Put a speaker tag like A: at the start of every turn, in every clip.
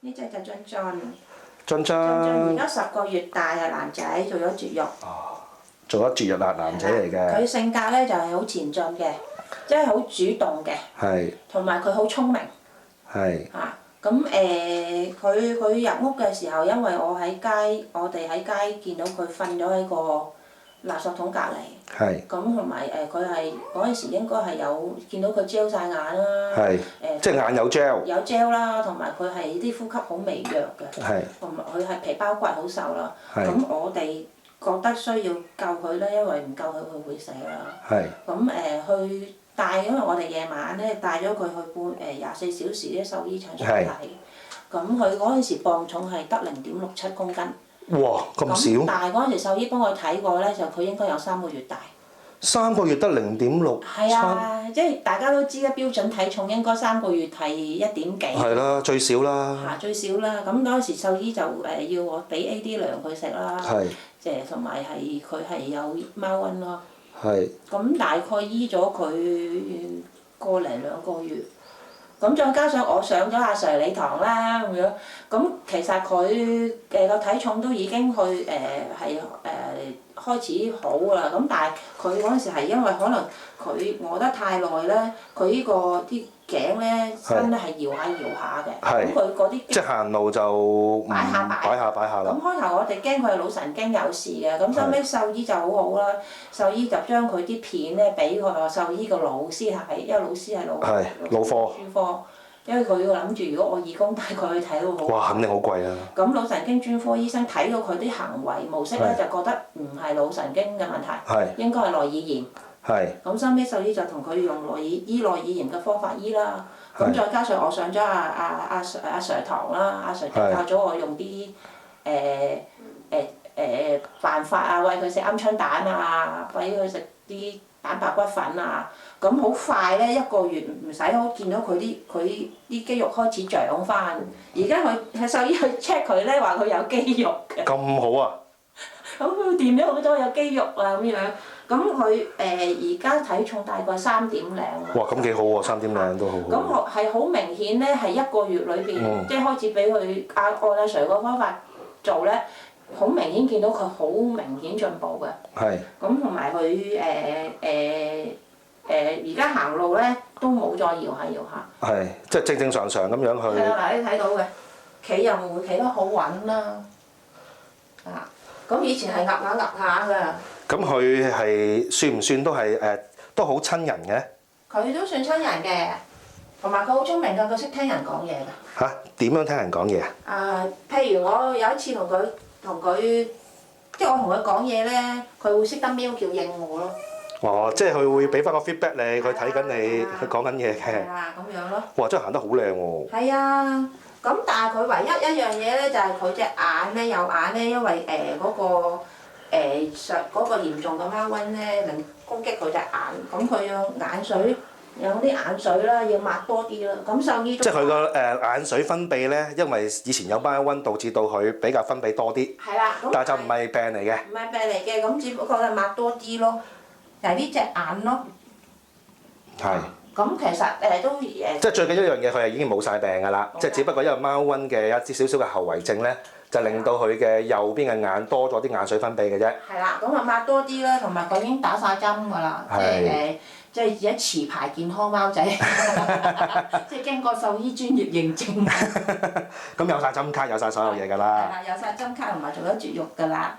A: 呢隻就津津。
B: 津津
A: 而家10個月大啊，男仔做咗絕育。
B: 做咗絕育男仔嚟嘅。
A: 佢性格咧就係好前進嘅，即係好主動嘅。
B: 係。
A: 同埋佢好聰明。係。咁佢入屋嘅時候，因為我哋喺街見到佢瞓咗喺個垃圾桶隔離。係。咁同埋佢係嗰陣時應該係有見到佢焦晒眼啦。係。
B: 即係眼有 gel。
A: 有 gel 啦，同埋佢係啲呼吸好微弱嘅。係。同埋佢係皮包骨好瘦啦。係。咁我哋覺得需要救佢咧，因為唔救佢會死啦。係。咁去帶，因為我哋夜晚咧帶咗佢去24小時啲獸醫診所睇。咁佢嗰陣時磅重係得0.67公斤。哇！咁少。但係嗰陣時獸醫幫佢睇過咧，就佢應該有3個月大。3個月得0.6。係啊，即係大家都知啦，標準體重應該3個月係1點幾。係啦，最少啦。最少啦，咁嗰陣時獸醫就要我俾 AD 糧佢食啦。係。同埋佢係有貓瘟咯。係。咁大概醫咗佢1零2個月。咁再加上我上咗阿 Sir 你堂啦咁樣，咁其實佢個體重都已經去開始好啦。咁但係佢嗰陣時係因為可能佢餓得太耐咧，佢呢個啲頸咧身咧係搖下搖下嘅。咁佢嗰啲即係行路就擺下啦。咁開頭我哋驚佢係腦神經有事嘅，咁收尾獸醫就好好啦。獸醫就將佢啲片咧俾個獸醫個老師睇，因為老師係腦科。專科，因為佢諗住如果我義工帶佢去睇都好。哇！肯定好貴啊！咁腦神經專科醫生睇到佢啲行為模式咧，就覺得唔係腦神經嘅問題，應該係內耳炎。係。咁收尾獸醫就同佢用醫內耳炎嘅方法醫啦。咁再加上我上咗阿 Sir 堂啦，阿 Sir 就教咗我用啲辦法啊，餵佢食鵪鶉蛋啊，餵佢食啲蛋白骨粉啊。咁好快咧，1個月唔使我見到佢啲肌肉開始長翻。而家佢係獸醫去 check 佢咧，話佢有肌肉嘅。咁好啊！咁佢掂咗好多有肌肉啊咁樣。咁佢而家體重大概3.0。哇！咁幾好喎，3.0都好好。咁係好明顯咧，係1個月裏邊，即係開始俾佢按阿 Sir 個方法做咧，好明顯見到佢好明顯進步嘅。係。咁同埋佢而家行路咧都冇再搖下搖下。係，即係正正常常咁樣去。係啊，嗱你睇到嘅，企又會企得好穩啦。咁以前係壓下㗎。咁佢係算唔算都係都好親人嘅？佢都算親人嘅，同埋佢好聰明㗎，佢識聽人講嘢㗎。嚇？點樣聽人講嘢啊？譬如我有一次同佢，即係我同佢講嘢咧，佢會識得喵叫應我咯。哦，即係佢會俾翻個 feedback 你，佢睇緊你，佢講緊嘢嘅。係啊，咁樣咯。哇！真係行得好靚喎。係啊，咁但係佢唯一一樣嘢咧，就係佢隻眼咧，右眼咧，因為嗰個嚴重嘅貓瘟咧，能攻擊佢隻眼，咁佢有眼水，有啲眼水啦，要抹多啲啦。咁獸醫即係佢個眼水分泌咧，因為以前有貓瘟導致到佢比較分泌多啲。係啦。但係就唔係病嚟嘅。唔係病嚟嘅，咁只不過係抹多啲咯。就係呢隻眼咯。係。咁其實都即係最緊要一樣嘢，佢係已經冇晒病㗎啦。即係只不過因為貓瘟嘅一啲少少嘅後遺症咧，就令到佢嘅右邊嘅眼多咗啲眼水分泌嘅啫。係啦，咁啊抹多啲啦，同埋佢已經打晒針㗎啦。係。即係而家持牌健康貓仔，即係經過獸醫專業認證。咁有晒針卡，有晒所有嘢㗎啦。係啦，有晒針卡同埋做咗絕育㗎啦。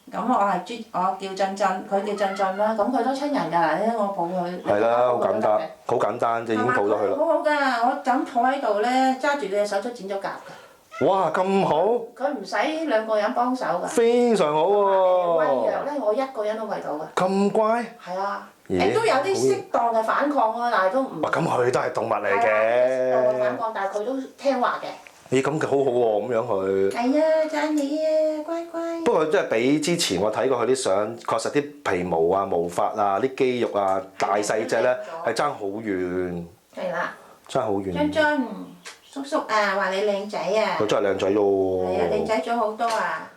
A: 咁我叫津津，佢叫津津啦。咁佢都親人㗎，因為我抱佢。係啦，好簡單，好簡單，就已經抱咗佢啦。好好㗎，我就咁坐喺度咧，揸住佢隻手都剪咗甲㗎。哇！咁好。佢唔使2個人幫手㗎。非常好喎。餵藥咧，我1個人都餵到㗎。咁乖。係啊。都有啲適當嘅反抗啊，但係都唔。哇！咁佢都係動物嚟嘅。適當嘅反抗，但係佢都聽話嘅。咦，咁好好喎，咁樣佢。係啊，讚你啊，乖乖。不過真係比之前我睇過佢啲相，確實啲皮毛啊、毛髮啊、啲肌肉啊、大細隻咧係爭好遠。係啦。爭好遠。津津，叔叔啊，話你靚仔啊。佢真係靚仔喎。係啊，靚仔咗好多啊。